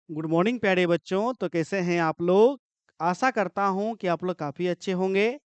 Good morning प्यारे बच्चों। तो कैसे हैं आप लोग? आशा करता हूं कि आप लोग काफ़ी अच्छे होंगे।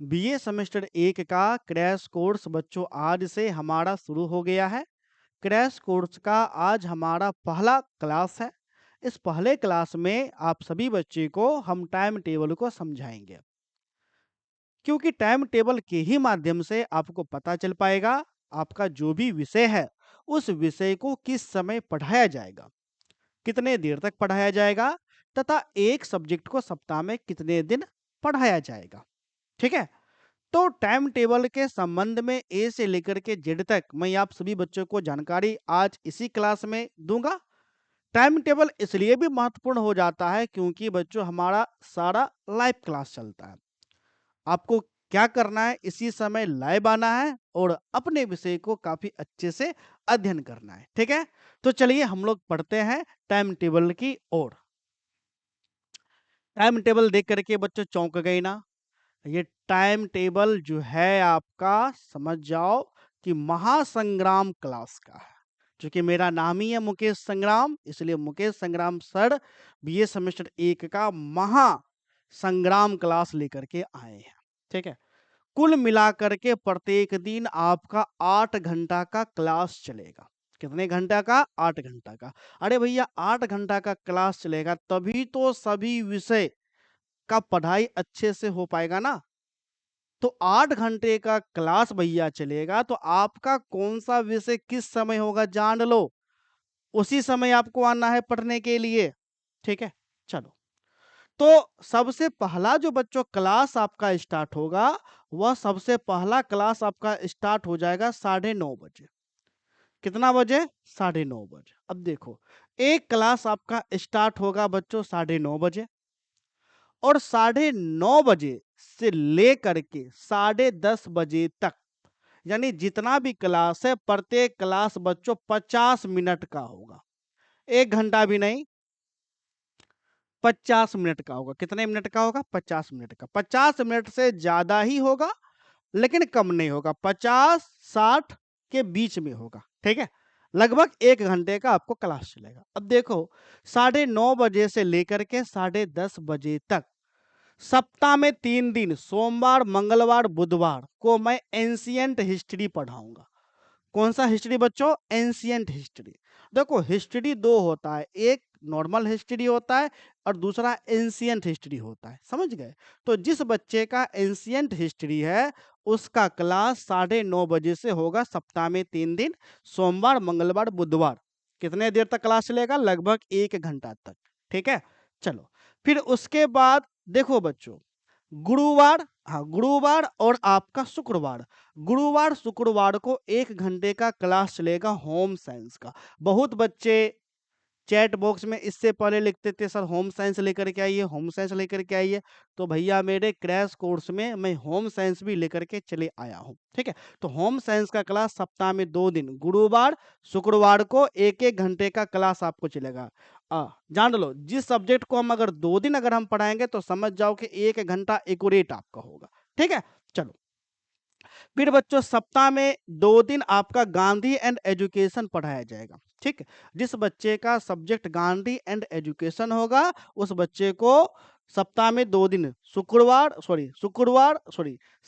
बीए सेमेस्टर 1 का क्रैश कोर्स बच्चों आज से हमारा शुरू हो गया है। क्रैश कोर्स का आज हमारा पहला क्लास है। इस पहले क्लास में आप सभी बच्चे को हम टाइम टेबल को समझाएंगे, क्योंकि टाइम टेबल के ही माध्यम से आपको पता चल पाएगा आपका जो भी विषय है उस विषय को किस समय पढ़ाया जाएगा, कितने देर तक पढ़ाया जाएगा, तथा एक सब्जेक्ट को सप्ताह में कितने दिन पढ़ाया जाएगा। ठीक है? तो टाइम टेबल के संबंध में ए से लेकर के जेड तक मैं आप सभी बच्चों को जानकारी आज इसी क्लास में दूंगा। टाइम टेबल इसलिए भी महत्वपूर्ण हो जाता है क्योंकि बच्चों हमारा सारा लाइव क्लास चलता है। आपको क्या करना है, इसी समय लाइव आना है और अपने विषय को काफी अच्छे से अध्ययन करना है। ठीक है? तो चलिए हम लोग पढ़ते हैं टाइम टेबल की ओर। टाइम टेबल देख करके बच्चों चौंक गए ना? ये टाइम टेबल जो है आपका, समझ जाओ कि महासंग्राम क्लास का है। क्योंकि मेरा नाम ही है मुकेश संग्राम, इसलिए मुकेश संग्राम सर बीए सेमेस्टर 1 का महासंग्राम क्लास लेकर के आए हैं। ठीक है? कुल मिलाकर के प्रत्येक दिन आपका 8 घंटा का क्लास चलेगा। कितने घंटा का? 8 घंटा का। अरे भैया 8 घंटा का क्लास चलेगा तभी तो सभी विषय का पढ़ाई अच्छे से हो पाएगा ना। तो 8 घंटे का क्लास भैया चलेगा तो आपका कौन सा विषय किस समय होगा जान लो। उसी समय आपको आना है पढ़ने के लिए। ठीक है? चलो। तो सबसे पहला जो बच्चों क्लास आपका स्टार्ट होगा, वह सबसे पहला क्लास आपका स्टार्ट हो जाएगा 9:30 बजे। कितना बजे? 9:30 बजे। अब देखो, एक क्लास आपका स्टार्ट होगा बच्चों 9:30 बजे, और 9:30 बजे से लेकर के 10:30 बजे तक, यानी जितना भी क्लास है प्रत्येक क्लास बच्चों 50 मिनट का होगा। 1 घंटा भी नहीं, 50 मिनट का होगा। कितने मिनट का होगा? 50 मिनट का। 50 मिनट से ज्यादा ही होगा लेकिन कम नहीं होगा। 50-60 के बीच में होगा। ठीक है? लगभग 1 घंटे का आपको क्लास चलेगा। अब देखो, 9:30 बजे से लेकर के 10:30 बजे तक सप्ताह में 3 दिन, सोमवार मंगलवार बुधवार को मैं एंशियंट हिस्ट्री पढ़ाऊंगा। कौन सा हिस्ट्री बच्चों? Ancient history. देखो, हिस्ट्री दो होता है, एक नॉर्मल हिस्ट्री होता है और दूसरा एंशियंट हिस्ट्री होता है। समझ गए? तो जिस बच्चे का एंशियंट हिस्ट्री है उसका क्लास 9:30 बजे से होगा सप्ताह में 3 दिन, सोमवार मंगलवार बुधवार। कितने देर तक क्लास चलेगा? लगभग 1 घंटा तक। ठीक है? चलो, फिर उसके बाद देखो बच्चों, गुरुवार, हाँ गुरुवार और आपका शुक्रवार, गुरुवार शुक्रवार को 1 घंटे का क्लास चलेगा होम साइंस का। बहुत बच्चे चैट बॉक्स में इससे पहले लिखते थे सर होम साइंस लेकर के आइए, होम साइंस लेकर के आइए। तो भैया मेरे क्रैश कोर्स में मैं होम साइंस भी लेकर के चले आया हूँ। ठीक है? तो होम साइंस का क्लास सप्ताह में 2 दिन, गुरुवार शुक्रवार को 1-1 घंटे का क्लास आपको चलेगा। जान लो, जिस सब्जेक्ट को हम अगर 2 दिन अगर हम पढ़ाएंगे तो समझ जाओ कि 1 घंटा एक्यूरेट आपका होगा। ठीक है? चलो, फिर बच्चों सप्ताह में 2 दिन आपका गांधी एंड एजुकेशन पढ़ाया जाएगा। ठीक है? जिस बच्चे का सब्जेक्ट गांधी एंड एजुकेशन होगा उस बच्चे को सप्ताह में 2 दिन, शुक्रवार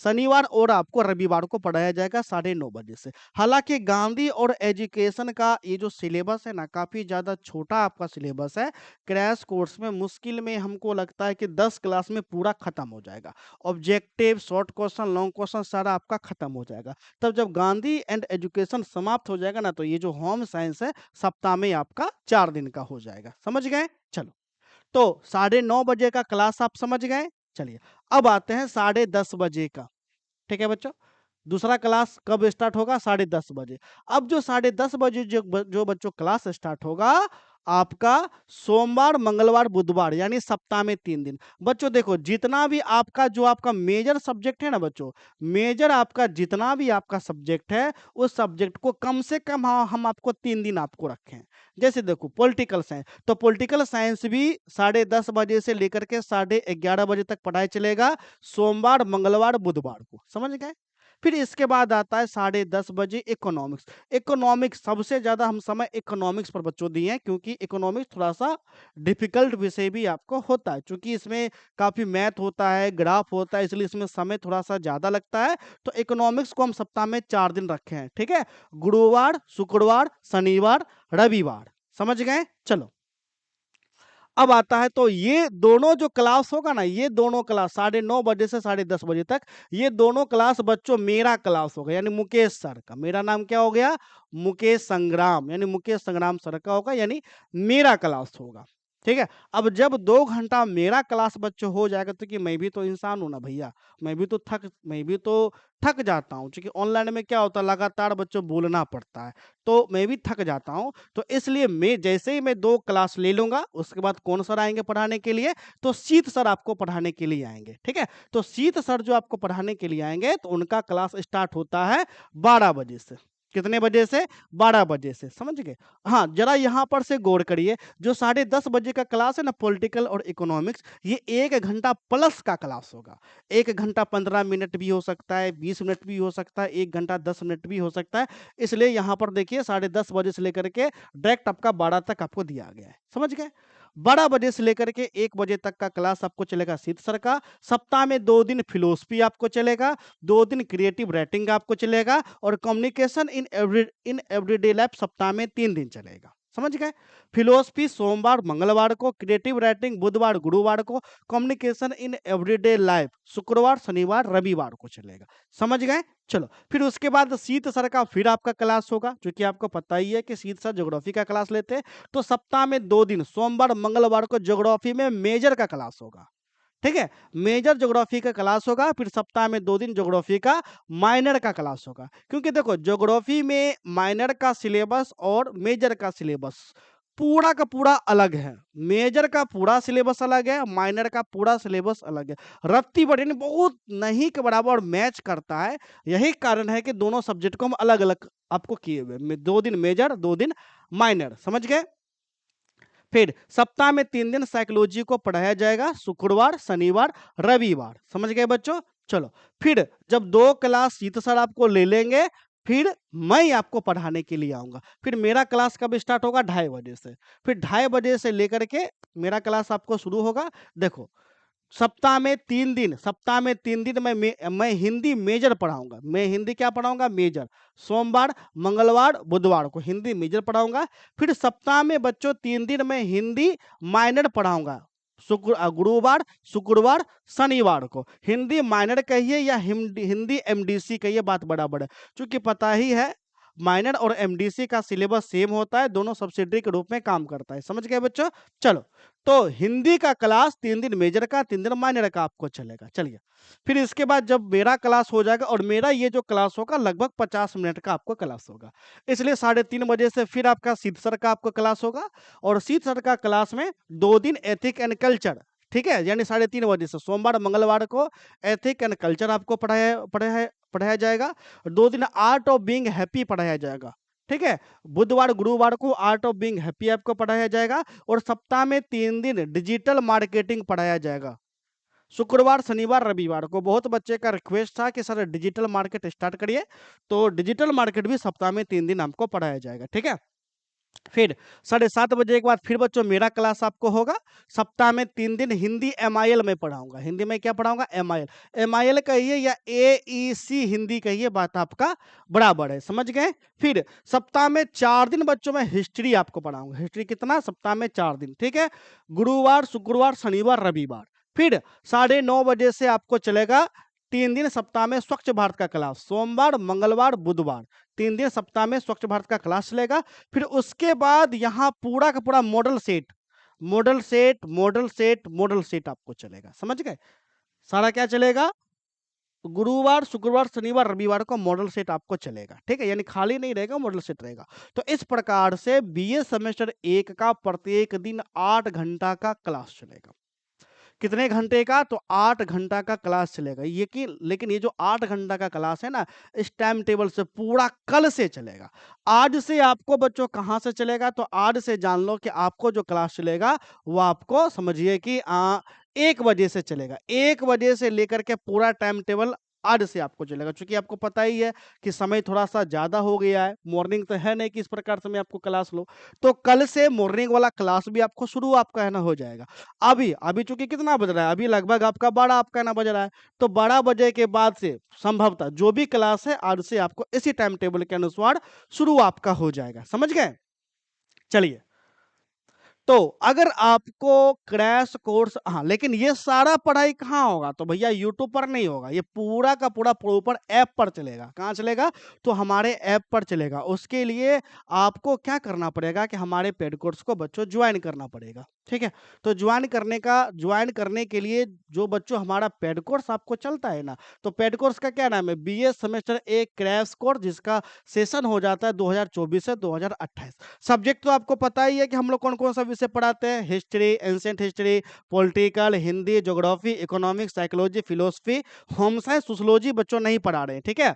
शनिवार और आपको रविवार को पढ़ाया जाएगा 9:30 बजे से। हालांकि गांधी और एजुकेशन का ये जो सिलेबस है ना, काफी ज्यादा छोटा आपका सिलेबस है। क्रैश कोर्स में मुश्किल में हमको लगता है कि 10 क्लास में पूरा खत्म हो जाएगा। Objective, short question, long question सारा आपका खत्म हो जाएगा। तब जब गांधी एंड एजुकेशन समाप्त हो जाएगा ना, तो ये जो होम साइंस है सप्ताह में आपका 4 दिन का हो जाएगा। समझ गए? चलो, तो 9:30 बजे का क्लास आप समझ गए। चलिए, अब आते हैं 10:30 बजे का। ठीक है बच्चों? दूसरा क्लास कब स्टार्ट होगा? 10:30 बजे। अब जो 10:30 बजे जो बच्चों क्लास स्टार्ट होगा आपका सोमवार मंगलवार बुधवार, यानी सप्ताह में 3 दिन। बच्चों देखो, जितना भी आपका जो आपका मेजर सब्जेक्ट है ना बच्चों, मेजर आपका जितना भी आपका सब्जेक्ट है उस सब्जेक्ट को कम से कम हम आपको 3 दिन आपको रखें। जैसे देखो पॉलिटिकल साइंस, तो पॉलिटिकल साइंस भी 10:30 बजे से लेकर के 11:30 बजे तक पढ़ाई चलेगा, सोमवार मंगलवार बुधवार को। समझ गए? फिर इसके बाद आता है 10:30 बजे इकोनॉमिक्स। इकोनॉमिक्स सबसे ज़्यादा हम समय इकोनॉमिक्स पर बच्चों दिए हैं, क्योंकि इकोनॉमिक्स थोड़ा-सा डिफ़िकल्ट विषय भी आपको होता है, चूँकि इसमें काफ़ी मैथ होता है, ग्राफ होता है, इसलिए इसमें समय थोड़ा-सा ज़्यादा लगता है। तो इकोनॉमिक्स को हम सप्ताह में 4 दिन रखे हैं, ठीक है? गुरुवार, शुक्रवार, शनिवार, रविवार। समझ गए? चलो। अब आता है, तो ये दोनों जो क्लास होगा ना, ये दोनों क्लास 9:30 बजे से 10:30 बजे तक, ये दोनों क्लास बच्चों मेरा क्लास होगा, यानी मुकेश सर का। मेरा नाम क्या हो गया? मुकेश संग्राम, यानी मुकेश संग्राम सर का होगा, यानी मेरा क्लास होगा। ठीक है? अब जब 2 घंटा मेरा क्लास बच्चों हो जाएगा, तो कि मैं भी तो इंसान हूँ ना भैया, मैं भी तो थक जाता हूँ, क्योंकि ऑनलाइन में क्या होता है, लगातार बच्चों बोलना पड़ता है, तो मैं भी थक जाता हूँ। तो इसलिए मैं जैसे ही मैं 2 क्लास ले लूँगा, उसके बाद कौन सर आएँगे पढ़ाने के लिए? तो शीत सर आपको पढ़ाने के लिए आएँगे, ठीक है? तो शीत सर जो आपको पढ़ाने के लिए आएँगे, तो उनका क्लास स्टार्ट होता है 12 बजे से। कितने बजे से? 12 बजे से, समझ गए? हाँ, ज़रा यहाँ पर से गौर करिए, जो 10:30 बजे का क्लास है ना पॉलिटिकल और इकोनॉमिक्स, ये 1 घंटा प्लस का क्लास होगा। 1 घंटा 15 मिनट भी हो सकता है, 20 मिनट भी हो सकता है, 1 घंटा 10 मिनट भी हो सकता है। इसलिए यहाँ पर देखिए 10:30 बजे से लेकर के डायरेक्ट आपका 12 तक आपको दिया गया है, समझ गए? 12 बजे से लेकर के 1 बजे तक का क्लास आपको चलेगा शीत सर का। सप्ताह में 2 दिन फिलॉसफी आपको चलेगा, 2 दिन क्रिएटिव राइटिंग आपको चलेगा, और कम्युनिकेशन इन एवरीडे लाइफ सप्ताह में 3 दिन चलेगा। समझ गए? फिलॉसफी सोमवार, मंगलवार को, क्रिएटिव राइटिंग बुधवार, गुरुवार को, कम्युनिकेशन इन एवरीडे लाइफ शुक्रवार, शनिवार, रविवार को चलेगा। समझ गए? चलो, फिर उसके बाद शीत सर का फिर आपका क्लास होगा, क्योंकि आपको पता ही है कि शीत सर ज्योग्राफी का क्लास लेते हैं। तो सप्ताह में 2 दिन सोमवार, मंगलवार को ज्योग्राफी में मेजर का क्लास होगा। ठीक है? मेजर ज्योग्राफी का क्लास होगा, फिर सप्ताह में 2 दिन ज्योग्राफी का माइनर का क्लास होगा। क्योंकि देखो ज्योग्राफी में माइनर का सिलेबस और मेजर का सिलेबस पूरा का पूरा अलग है। मेजर का पूरा सिलेबस अलग है, माइनर का पूरा सिलेबस अलग है। रत्ती भर यानी बहुत नहीं के बराबर मैच करता है। यही कारण है कि दोनों सब्जेक्ट को हम अलग-अलग आपको किए हुए हैं। 2 दिन मेजर, 2 दिन माइनर, समझ गए? फिर सप्ताह में 3 दिन साइकोलॉजी को पढ़ाया जाएगा, शुक्रवार, शनिवार, रविवार। समझ गए बच्चों? चलो, फिर जब 2 क्लास शीत सर आपको ले लेंगे, फिर मैं आपको पढ़ाने के लिए आऊँगा। फिर मेरा क्लास कब स्टार्ट होगा? 2:30 बजे से। फिर 2:30 बजे से लेकर के मेरा क्लास आपको शुरू होगा। देखो, सप्ताह में 3 दिन मैं हिंदी मेजर पढ़ाऊँगा। मैं हिंदी क्या पढ़ाऊँगा? मेजर। सोमवार, मंगलवार, बुधवार को हिंदी मेजर पढ़ाऊँगा। फिर सप्ताह में बच्चों 3 दिन मैं हिंदी माइनर पढ़ाऊँगा। गुरुवार, शुक्रवार, शनिवार को। हिंदी माइनर कहिए या हिंदी एमडीसी कहिए, बात बराबर है। चूँकि पता ही है माइनर और एमडीसी का सिलेबस सेम होता है, दोनों सब्सिडियरी के रूप में काम करता है। समझ गए बच्चों? चलो, तो हिंदी का क्लास 3 दिन मेजर का, 3 दिन माइनर का आपको चलेगा। चलिए, फिर इसके बाद जब मेरा क्लास हो जाएगा, और मेरा ये जो क्लास होगा लगभग 50 मिनट का आपको क्लास होगा। इसलिए 3:30 बजे से फिर आपका शीत सर का आपको क्लास होगा, और शीत सर का क्लास में 2 दिन एथिक एंड कल्चर, ठीक है? यानी 3:30 बजे से सोमवार, मंगलवार को एथिक एंड कल्चर आपको पढ़ाया जाएगा। 2 दिन आर्ट ऑफ बीइंग हैप्पी पढ़ाया जाएगा। ठीक है? बुधवार, गुरुवार को आर्ट ऑफ बीइंग हैप्पी आपको पढ़ाया जाएगा, और सप्ताह में 3 दिन डिजिटल मार्केटिंग पढ़ाया जाएगा। शुक्रवार, शनिवार, रविवार को। बहुत बच्चे का रिक्वेस्ट था कि सर डिजिटल मार्केट स्टार्ट करिए, तो डिजिटल मार्केट भी सप्ताह में 3 दिन आपको पढ़ाया जाएगा। ठीक है? फिर 7:30 बजे के बाद फिर बच्चों मेरा क्लास आपको होगा। सप्ताह में 3 दिन हिंदी एमआईएल में पढ़ाऊँगा। हिंदी में क्या पढ़ाऊँगा? एमआईएल। एमआईएल कहिए या एईसी हिंदी कहिए, बात आपका बराबर है। समझ गए? फिर सप्ताह में 4 दिन बच्चों मैं हिस्ट्री आपको पढ़ाऊँगा। हिस्ट्री कितना? सप्ताह में 4 दिन, ठीक है? गुरुवार, शुक्रवार, शनिवार, रविवार। फिर 9:30 बजे से आपको चलेगा 3 दिन सप्ताह में स्वच्छ भारत का क्लास। सोमवार, मंगलवार, बुधवार। 3 दिन सप्ताह में स्वच्छ भारत का क्लास चलेगा। फिर उसके बाद यहाँ पूरा का पूरा मॉडल सेट आपको चलेगा। समझ गए? सारा क्या चलेगा? गुरुवार, शुक्रवार, शनिवार, रविवार को मॉडल सेट आपको चलेगा। ठीक है? यानी खाली नहीं रहेगा, मॉडल सेट रहेगा। तो इस प्रकार से बीए सेमेस्टर 1 का प्रत्येक दिन 8 घंटा का क्लास चलेगा। कितने घंटे का? तो 8 घंटा का क्लास चलेगा। ये कि लेकिन ये जो 8 घंटा का क्लास है ना, इस टाइम टेबल से पूरा कल से चलेगा। आज से आपको बच्चों कहाँ से चलेगा? तो आज से जान लो कि आपको जो क्लास चलेगा, वो आपको समझिए कि 1 बजे से चलेगा। 1 बजे से लेकर के पूरा टाइम टेबल आज से आपको चलेगा, क्योंकि आपको पता ही है कि समय थोड़ा-सा ज़्यादा हो गया है, मॉर्निंग तो है नहीं कि इस प्रकार से मैं आपको क्लास लूँ। तो कल से मॉर्निंग वाला क्लास भी आपको शुरू आपका है ना हो जाएगा। अभी चूँकि कितना बज रहा है? अभी लगभग आपका 12 आपका ना बज रहा है, तो 12 बजे के बाद से संभवतः जो भी क्लास है आज से आपको इसी टाइम टेबल के अनुसार शुरू आपका हो जाएगा। समझ गए? चलिए। तो अगर आपको क्रैश कोर्स, हाँ, लेकिन ये सारा पढ़ाई कहाँ होगा? तो भैया यूट्यूब पर नहीं होगा, ये पूरा का पूरा प्रॉपर ऐप पर चलेगा। कहाँ चलेगा? तो हमारे ऐप पर चलेगा। उसके लिए आपको क्या करना पड़ेगा कि हमारे पेड कोर्स को बच्चों ज्वाइन करना पड़ेगा, ठीक है? तो ज्वाइन करने के लिए जो बच्चों हमारा पेड कोर्स आपको चलता है ना, तो पेड कोर्स का क्या नाम है? बीए सेमेस्टर 1 क्रैश कोर्स, जिसका सेशन हो जाता है 2024 से 2028। सब्जेक्ट तो आपको पता ही है कि हम लोग कौन-कौन सा विषय पढ़ाते हैं, history, ancient history, political, Hindi, geography, economics, psychology, philosophy, home science, sociology बच्चों नहीं पढ़ा रहे हैं, ठीक है?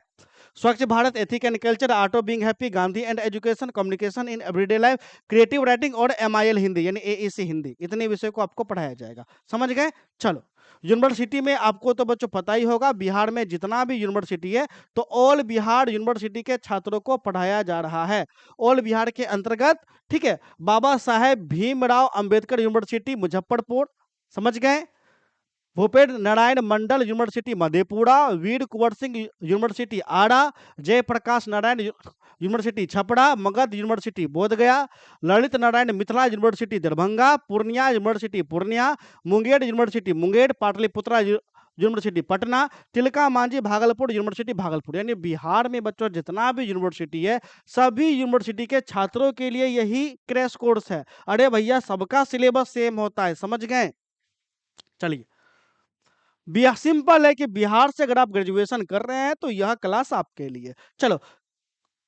स्वच्छ Bharat, ethic and culture, art of being happy, Gandhi and education, communication in everyday life, creative writing और एमआईएल हिंदी यानी एईसी हिंदी, इतने विषय को आपको पढ़ाया जाएगा। समझ गए? चलो, यूनिवर्सिटी में आपको तो बच्चों पता ही होगा, बिहार में जितना भी यूनिवर्सिटी है, तो ऑल बिहार यूनिवर्सिटी के छात्रों को पढ़ाया जा रहा है। ऑल बिहार के अंतर्गत, ठीक है, बाबा साहेब भीमराव अंबेडकर यूनिवर्सिटी मुजफ्फरपुर, समझ गए? Bhupendra Narayan Mandal university Madhepura, Veer Kunwar Singh university Ara, Jayprakash Narayan university Chhapra, Magadh university Bodhgaya, Lalit Narayan Mithila university Darbhanga, Purnia university Purnia, Munger university Munger, Pataliputra university Patna, Tilka Manjhi Bhagalpur university Bhagalpur. यानी बिहार में बच्चों जितना भी यूनिवर्सिटी है, सभी यूनिवर्सिटी के छात्रों के लिए यही क्रैश कोर्स है। अरे भैया, सबका सिलेबस सेम होता है, समझ गए? चलिए, सिंपल है कि बिहार से अगर आप ग्रेजुएशन कर रहे हैं तो यह क्लास आपके लिए। चलो,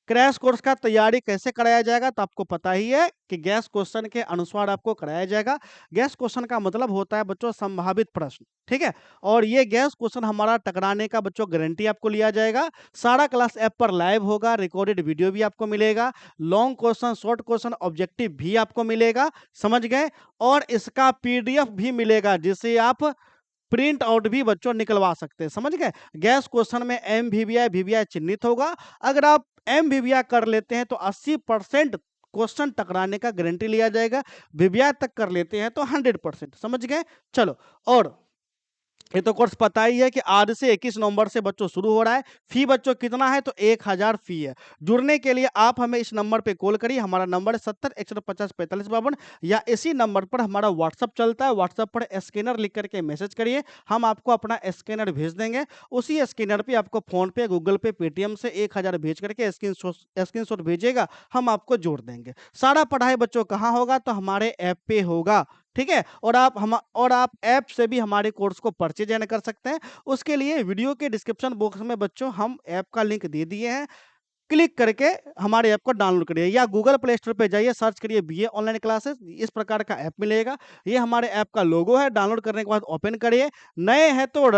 क्रैश कोर्स का तैयारी कैसे कराया जाएगा? तो आपको पता ही है कि गैस क्वेश्चन के अनुसार आपको कराया जाएगा। गैस क्वेश्चन का मतलब होता है बच्चों संभावित प्रश्न, ठीक है? और ये गैस क्वेश्चन हमारा टकराने का बच्चों गारंटी आपको लिया जाएगा। सारा क्लास ऐप पर लाइव होगा, रिकॉर्डेड वीडियो भी आपको मिलेगा, long question, short question, objective भी आपको मिलेगा, समझ गए? और इसका पीडीएफ भी मिलेगा, जिसे आप प्रिंट आउट भी बच्चों निकलवा सकते हैं, समझ गए? गैस क्वेश्चन में एमवीवीआई, वीवीआई चिन्हित होगा। अगर आप एमवीवीआई कर लेते हैं तो 80% क्वेश्चन टकराने का गारंटी लिया जाएगा। वीवीआई तक कर लेते हैं तो 100%, समझ गए? चलो, और ये तो कोर्स पता ही है कि आज से 21 नवंबर से बच्चों शुरू हो रहा है। फी बच्चों कितना है? तो 1000 फी है। जुड़ने के लिए आप हमें इस नंबर पे कॉल करिए। हमारा नंबर है 70 150 45 52, या इसी नंबर पर हमारा व्हाट्सअप चलता है। व्हाट्सअप पर स्कैनर लिख करके मैसेज करिए, हम आपको अपना स्कैनर भेज देंगे। उसी स्कैनर पे आपको फोन पे, गूगल पे, पेटीएम से 1000 भेज करके स्क्रीनशॉट भेजिएगा, हम आपको जोड़ देंगे। सारा पढ़ाई बच्चों कहाँ होगा? तो हमारे ऐप पे होगा, ठीक है? और आप ऐप से भी हमारे कोर्स को परचेज कर सकते हैं। उसके लिए वीडियो के डिस्क्रिप्शन बॉक्स में बच्चों हम ऐप का लिंक दे दिए हैं। क्लिक करके हमारे ऐप को डाउनलोड करिए, या गूगल प्ले स्टोर पे जाइए, सर्च करिए बीए ऑनलाइन क्लासेस, इस प्रकार का ऐप मिलेगा। ये हमारे ऐप का लोगो है। डाउनलोड करने के बाद ओपन करिए। नए हैं तो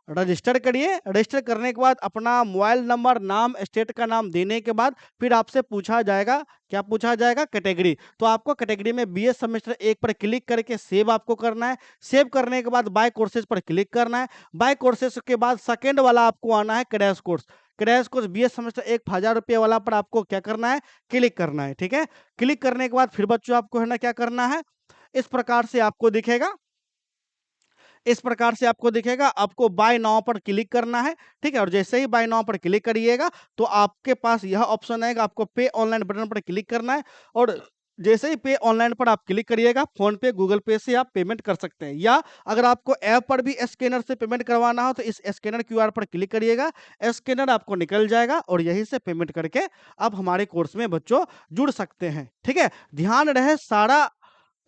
रजिस्टर करिए। रजिस्टर करने के बाद अपना मोबाइल नंबर, नाम, स्टेट का नाम देने के बाद फिर आपसे पूछा जाएगा, क्या पूछा जाएगा? कैटेगरी। तो आपको कैटेगरी में बीए सेमेस्टर 1 पर क्लिक करके सेव आपको करना है। सेव करने के बाद बाय कोर्सेज पर क्लिक करना है। बाय कोर्सेज के बाद सेकंड वाला आपको आना है crash course. Crash course BA semester 1 1000 रुपये वाला पर आपको क्या करना है? क्लिक करना है, ठीक है? क्लिक करने के बाद फिर बच्चों आपको है ना क्या करना है? इस प्रकार से आपको दिखेगा। इस प्रकार से आपको दिखेगा, आपको बाय नाउ पर क्लिक करना है, ठीक है? और जैसे ही बाय नाउ पर क्लिक करिएगा तो आपके पास यह ऑप्शन आएगा, आपको पे ऑनलाइन बटन पर क्लिक करना है, और जैसे ही पे ऑनलाइन पर आप क्लिक करिएगा, फोन पे, गूगल पे से आप पेमेंट कर सकते हैं। या अगर आपको ऐप पर भी स्कैनर से पेमेंट करवाना हो तो इस स्कैनर क्यूआर पर क्लिक करिएगा, स्कैनर आपको निकल जाएगा और यहीं से पेमेंट करके आप हमारे कोर्स में बच्चों जुड़ सकते हैं, ठीक है? ध्यान रहे, सारा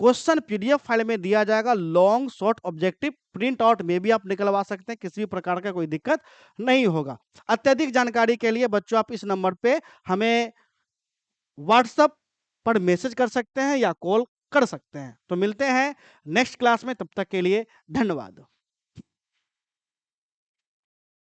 क्वेश्चन पीडीएफ फाइल में दिया जाएगा। Long, short, objective print out में भी आप निकलवा सकते हैं, किसी भी प्रकार का कोई दिक्कत नहीं होगा। अत्यधिक जानकारी के लिए बच्चों आप इस नंबर पे हमें व्हाट्सएप पर मैसेज कर सकते हैं या कॉल कर सकते हैं। तो मिलते हैं नेक्स्ट क्लास में, तब तक के लिए धन्यवाद।